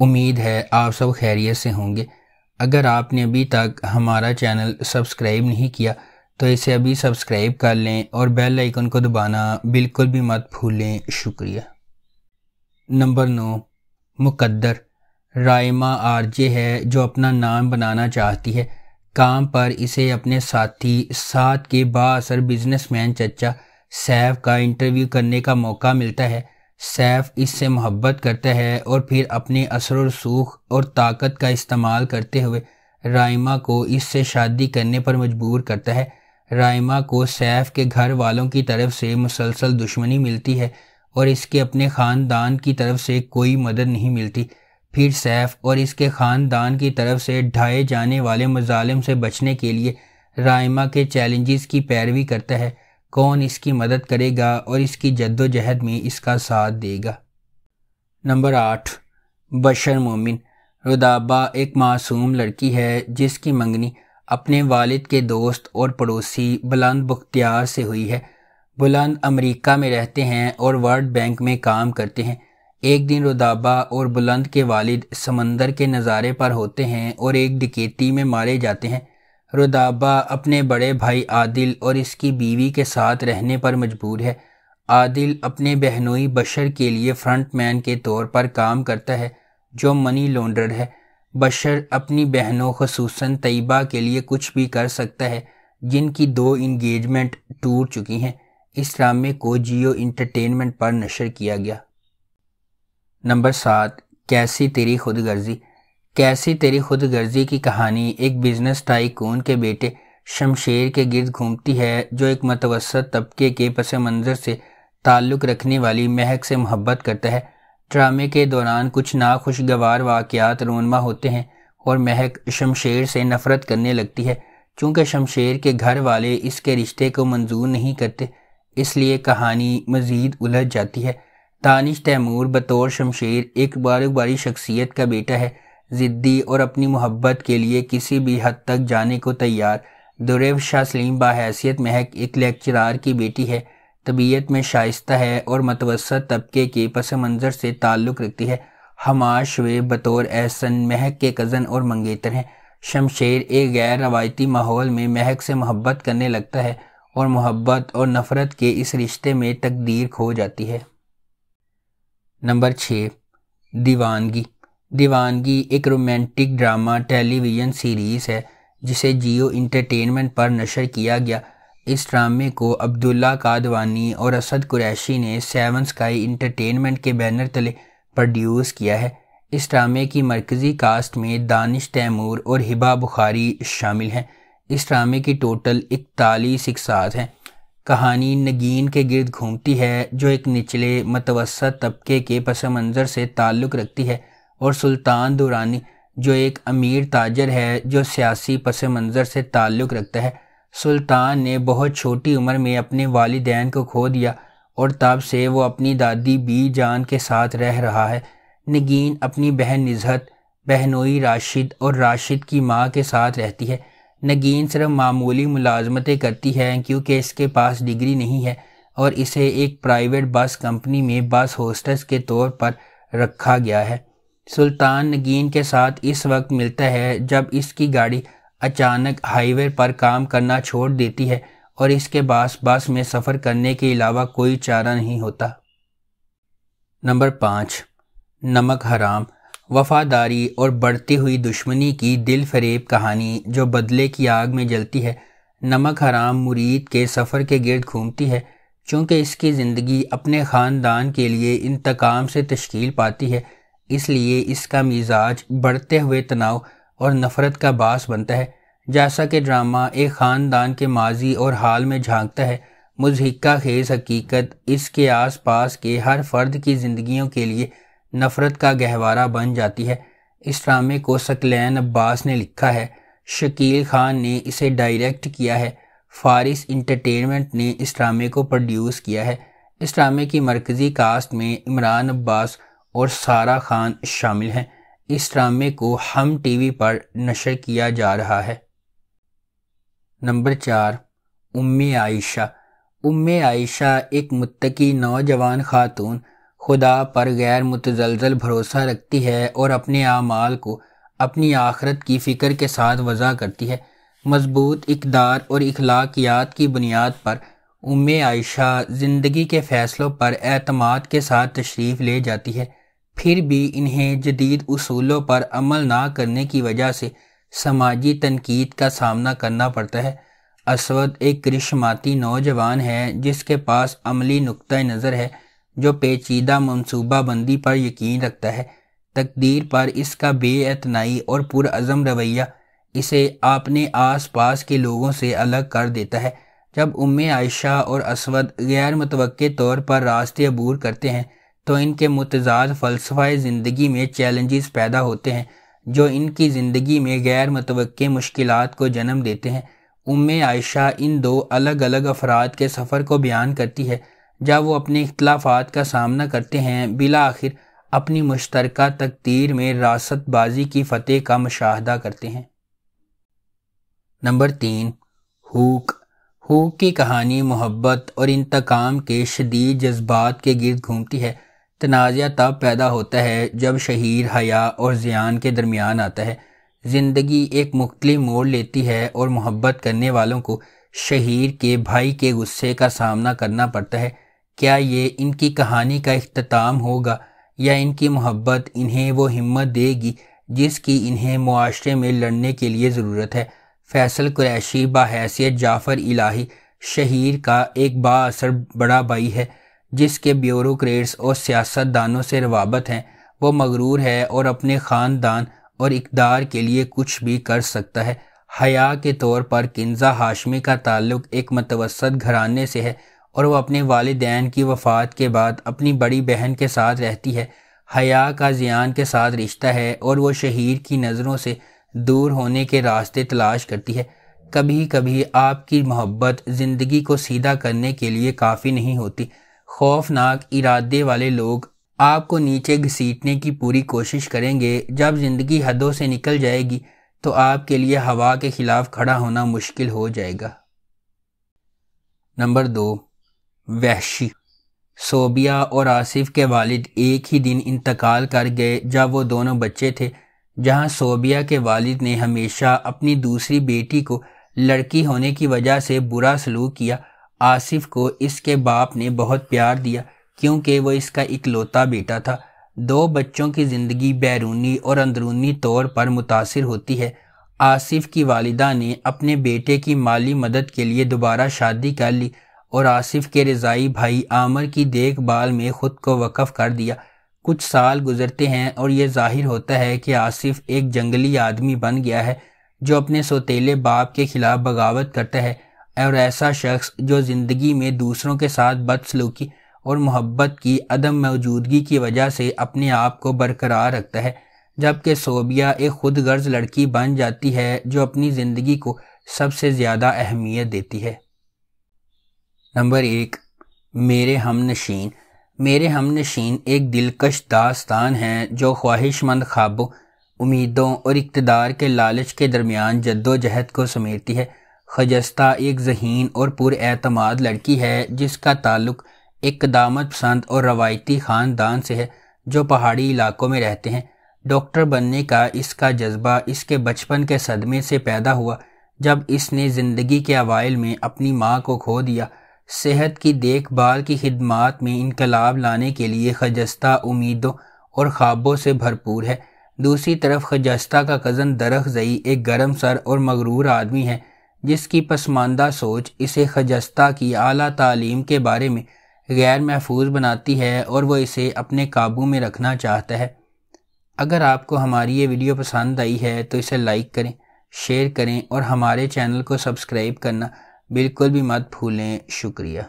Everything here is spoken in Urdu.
امید ہے آپ سب خیریت سے ہوں گے۔ اگر آپ نے ابھی تک ہمارا چینل سبسکرائب نہیں کیا تو اسے ابھی سبسکرائب کر لیں اور بیل آئیکن کو دبانا بالکل بھی مت بھولیں۔ شکریہ۔ نمبر 9، مقدر۔ رائمہ آرجے ہے جو اپنا نام بنانا چاہتی ہے۔ کام پر اسے اپنے ساتھ کے بااثر بزنس مین چچا سیف کا انٹرویو کرنے کا موقع ملتا ہے۔ سیف اس سے محبت کرتا ہے اور پھر اپنے اثر و رسوخ اور طاقت کا استعمال کرتے ہوئے رائمہ کو اس سے شادی کرنے پر مجبور کرتا ہے۔ رائمہ کو سیف کے گھر والوں کی طرف سے مسلسل دشمنی ملتی ہے اور اس کے اپنے خاندان کی طرف سے کوئی مدد نہیں ملتی۔ پھر سیف اور اس کے خاندان کی طرف سے ڈھائے جانے والے مظالم سے بچنے کے لیے رائمہ کے چیلنجز کی پیروی کرتا ہے۔ کون اس کی مدد کرے گا اور اس کی جد و جہد میں اس کا ساتھ دے گا؟ نمبر 8، بشر مومن۔ رودابہ ایک معصوم لڑکی ہے جس کی منگنی اپنے والد کے دوست اور پڑوسی بلند بختیار سے ہوئی ہے۔ بلند امریکہ میں رہتے ہیں اور ورلڈ بینک میں کام کرتے ہیں۔ ایک دن رودابہ اور بلند کے والد سمندر کے نظارے پر ہوتے ہیں اور ایک ڈکیتی میں مارے جاتے ہیں۔ رودابہ اپنے بڑے بھائی عادل اور اس کی بیوی کے ساتھ رہنے پر مجبور ہے۔ عادل اپنے بہنوئی بشر کے لیے فرنٹ مین کے طور پر کام کرتا ہے جو منی لانڈرر ہے۔ بشر اپنی بہنوں خصوصاً طیبہ کے لیے کچھ بھی کر سکتا ہے جن کی 2 انگیجمنٹ ٹوٹ چکی ہیں۔ اس ڈرامے کو جیو انٹرٹینمنٹ پر نشر کیا گیا۔ نمبر 7، کیسی تیری خود غرضی۔ کیسی تیری خود غرضی کی کہانی ایک بزنس ٹائکون کے بیٹے شمشیر کے گرد گھومتی ہے جو ایک متوسط طبقے کے پس منظر سے تعلق رکھنے والی مہک سے محبت کرتا ہے۔ ڈرامے کے دوران کچھ ناخوشگوار واقعات رونما ہوتے ہیں اور مہک شمشیر سے نفرت کرنے لگتی ہے۔ چونکہ شمشیر کے گھر والے اس کے رشتے کو منظور نہیں کرتے، اس لیے کہانی مزید الجھ جاتی ہے۔ دانش تیمور بطور شمشیر ایک باروباری شخصیت کا بیٹا ہے، ضدی اور اپنی محبت کے لیے کسی بھی حد تک جانے کو تیار۔ دریو شاہ سلیم بحیثیت مہک ایک لیکچرار کی بیٹی ہے، طبیعت میں شائستہ ہے اور متوسط طبقے کے پس منظر سے تعلق رکھتی ہے۔ حماد شعیب بطور احسن مہک کے کزن اور منگیتر ہیں۔ شمشیر ایک غیر روایتی ماحول میں مہک سے محبت کرنے لگتا ہے اور محبت اور نفرت کے اس رشتے میں تقدیر کھو جاتی ہے۔ نمبر 6، دیوانگی۔ دیوانگی ایک رومانٹک ڈرامہ ٹیلی ویژن سیریز ہے جسے جیو انٹرٹینمنٹ پر نشر کیا گیا۔ اس ڈرامے کو عبداللہ قادوانی اور اسد قریشی نے 7 اسکائی انٹرٹینمنٹ کے بینر تلے پروڈیوس کیا ہے۔ اس ڈرامے کی مرکزی کاسٹ میں دانش تیمور اور ہبہ بخاری شامل ہیں۔ اس ڈرامے کی ٹوٹل 41 اقساط ہیں۔ کہانی نگین کے گرد گھومتی ہے جو ایک نچلے متوسط طبقے کے پس منظر سے تعلق رکھتی ہے، اور سلطان دورانی جو ایک امیر تاجر ہے جو سیاسی پس منظر سے تعلق رکھتا ہے۔ سلطان نے بہت چھوٹی عمر میں اپنے والدین کو کھو دیا اور تب سے وہ اپنی دادی بی جان کے ساتھ رہ رہا ہے۔ نگین اپنی بہن نزہت، بہنوئی راشد اور راشد کی ماں کے ساتھ رہتی ہے۔ نگین صرف معمولی ملازمتیں کرتی ہے کیونکہ اس کے پاس ڈگری نہیں ہے اور اسے ایک پرائیویٹ بس کمپنی میں بس ہوسٹس کے طور پر رکھا گیا ہے۔ سلطان نگین کے ساتھ اس وقت ملتا ہے جب اس کی گاڑی اچانک ہائی وے پر کام کرنا چھوڑ دیتی ہے اور اس کے پاس بس میں سفر کرنے کے علاوہ کوئی چارہ نہیں ہوتا۔ نمبر 5، نمک حرام۔ وفاداری اور بڑھتی ہوئی دشمنی کی دل فریب کہانی جو بدلے کی آگ میں جلتی ہے۔ نمک حرام مرید کے سفر کے گرد گھومتی ہے۔ چونکہ اس کی زندگی اپنے خاندان کے لیے انتقام سے تشکیل پاتی ہے، اس لیے اس کا مزاج بڑھتے ہوئے تناؤ اور نفرت کا باعث بنتا ہے۔ جیسا کہ ڈرامہ ایک خاندان کے ماضی اور حال میں جھانکتا ہے، مضحکہ خیز حقیقت اس کے آس پاس کے ہر فرد کی زندگیوں کے لیے نفرت کا گہوارہ بن جاتی ہے۔ اس ڈرامے کو ثقلین عباس نے لکھا ہے، شکیل خان نے اسے ڈائریکٹ کیا ہے، فارس انٹرٹینمنٹ نے اس ڈرامے کو پروڈیوس کیا ہے۔ اس ڈرامے کی مرکزی کاسٹ میں عمران عباس اور سارہ خان شامل ہیں۔ اس ڈرامے کو ہم ٹی وی پر نشر کیا جا رہا ہے۔ نمبر 4، ام عائشہ۔ ام عائشہ ایک متقی نوجوان خاتون خدا پر غیر متزلزل بھروسہ رکھتی ہے اور اپنے اعمال کو اپنی آخرت کی فکر کے ساتھ وضع کرتی ہے۔ مضبوط اقدار اور اخلاقیات کی بنیاد پر عائشہ زندگی کے فیصلوں پر اعتماد کے ساتھ تشریف لے جاتی ہے، پھر بھی انہیں جدید اصولوں پر عمل نہ کرنے کی وجہ سے سماجی تنقید کا سامنا کرنا پڑتا ہے۔ اسود ایک کرشماتی نوجوان ہے جس کے پاس عملی نقطہ نظر ہے، جو پیچیدہ منصوبہ بندی پر یقین رکھتا ہے۔ تقدیر پر اس کا بے اعتنائی اور پرعزم رویہ اسے اپنے آس پاس کے لوگوں سے الگ کر دیتا ہے۔ جب عائشہ اور اسود غیر متوقع طور پر راستے عبور کرتے ہیں تو ان کے متضاد فلسفہ زندگی میں چیلنجز پیدا ہوتے ہیں جو ان کی زندگی میں غیر متوقع مشکلات کو جنم دیتے ہیں۔ عائشہ ان دو الگ الگ افراد کے سفر کو بیان کرتی ہے جب وہ اپنے اختلافات کا سامنا کرتے ہیں، بالآخر اپنی مشترکہ تقدیر میں راست بازی کی فتح کا مشاہدہ کرتے ہیں۔ نمبر 3، ہوک کی کہانی محبت اور انتقام کے شدید جذبات کے گرد گھومتی ہے۔ تنازع تب پیدا ہوتا ہے جب شہیر حیا اور زیان کے درمیان آتا ہے۔ زندگی ایک مختلف موڑ لیتی ہے اور محبت کرنے والوں کو شہیر کے بھائی کے غصے کا سامنا کرنا پڑتا ہے۔ کیا یہ ان کی کہانی کا اختتام ہوگا یا ان کی محبت انہیں وہ ہمت دے گی جس کی انہیں معاشرے میں لڑنے کے لیے ضرورت ہے؟ فیصل قریشی بحیثیت جعفر الہی شہیر کا ایک با اثر بڑا بھائی ہے جس کے بیوروکریٹس اور سیاست دانوں سے روابط ہیں۔ وہ مغرور ہے اور اپنے خاندان اور اقدار کے لیے کچھ بھی کر سکتا ہے۔ حیا کے طور پر کنزہ ہاشمی کا تعلق ایک متوسط گھرانے سے ہے اور وہ اپنے والدین کی وفات کے بعد اپنی بڑی بہن کے ساتھ رہتی ہے۔ حیا کا زیان کے ساتھ رشتہ ہے اور وہ شہیر کی نظروں سے دور ہونے کے راستے تلاش کرتی ہے۔ کبھی کبھی آپ کی محبت زندگی کو سیدھا کرنے کے لیے کافی نہیں ہوتی۔ خوفناک ارادے والے لوگ آپ کو نیچے گھسیٹنے کی پوری کوشش کریں گے۔ جب زندگی حدوں سے نکل جائے گی تو آپ کے لیے ہوا کے خلاف کھڑا ہونا مشکل ہو جائے گا۔ نمبر 2، وحشی صوبیہ اور آصف کے والد ایک ہی دن انتقال کر گئے جب وہ دونوں بچے تھے۔ جہاں صوبیہ کے والد نے ہمیشہ اپنی دوسری بیٹی کو لڑکی ہونے کی وجہ سے برا سلوک کیا، آصف کو اس کے باپ نے بہت پیار دیا کیونکہ وہ اس کا اکلوتا بیٹا تھا۔ دو بچوں کی زندگی بیرونی اور اندرونی طور پر متاثر ہوتی ہے۔ آصف کی والدہ نے اپنے بیٹے کی مالی مدد کے لیے دوبارہ شادی کر لی اور آصف کے رضائی بھائی عامر کی دیکھ بھال میں خود کو وقف کر دیا۔ کچھ سال گزرتے ہیں اور یہ ظاہر ہوتا ہے کہ آصف ایک جنگلی آدمی بن گیا ہے جو اپنے سوتیلے باپ کے خلاف بغاوت کرتا ہے، اور ایسا شخص جو زندگی میں دوسروں کے ساتھ بدسلوکی اور محبت کی عدم موجودگی کی وجہ سے اپنے آپ کو برقرار رکھتا ہے، جبکہ صوبیہ ایک خود غرض لڑکی بن جاتی ہے جو اپنی زندگی کو سب سے زیادہ اہمیت دیتی ہے۔ نمبر 1، میرے ہمنشین ایک دلکش داستان ہے جو خواہش مند خوابوں، امیدوں اور اقتدار کے لالچ کے درمیان جدوجہد کو سمیٹتی ہے۔ خجستہ ایک ذہین اور پر اعتماد لڑکی ہے جس کا تعلق ایک قدامت پسند اور روایتی خاندان سے ہے جو پہاڑی علاقوں میں رہتے ہیں۔ ڈاکٹر بننے کا اس کا جذبہ اس کے بچپن کے صدمے سے پیدا ہوا جب اس نے زندگی کے اوائل میں اپنی ماں کو کھو دیا۔ صحت کی دیکھ بھال کی خدمات میں انقلاب لانے کے لیے خجستہ امیدوں اور خوابوں سے بھرپور ہے۔ دوسری طرف خجستہ کا کزن درخزئی ایک گرم سر اور مغرور آدمی ہے جس کی پسماندہ سوچ اسے خجستہ کی اعلیٰ تعلیم کے بارے میں غیر محفوظ بناتی ہے اور وہ اسے اپنے قابو میں رکھنا چاہتا ہے۔ اگر آپ کو ہماری یہ ویڈیو پسند آئی ہے تو اسے لائک کریں، شیئر کریں اور ہمارے چینل کو سبسکرائب کرنا بالکل بھی مت بھولیں۔ شکریہ۔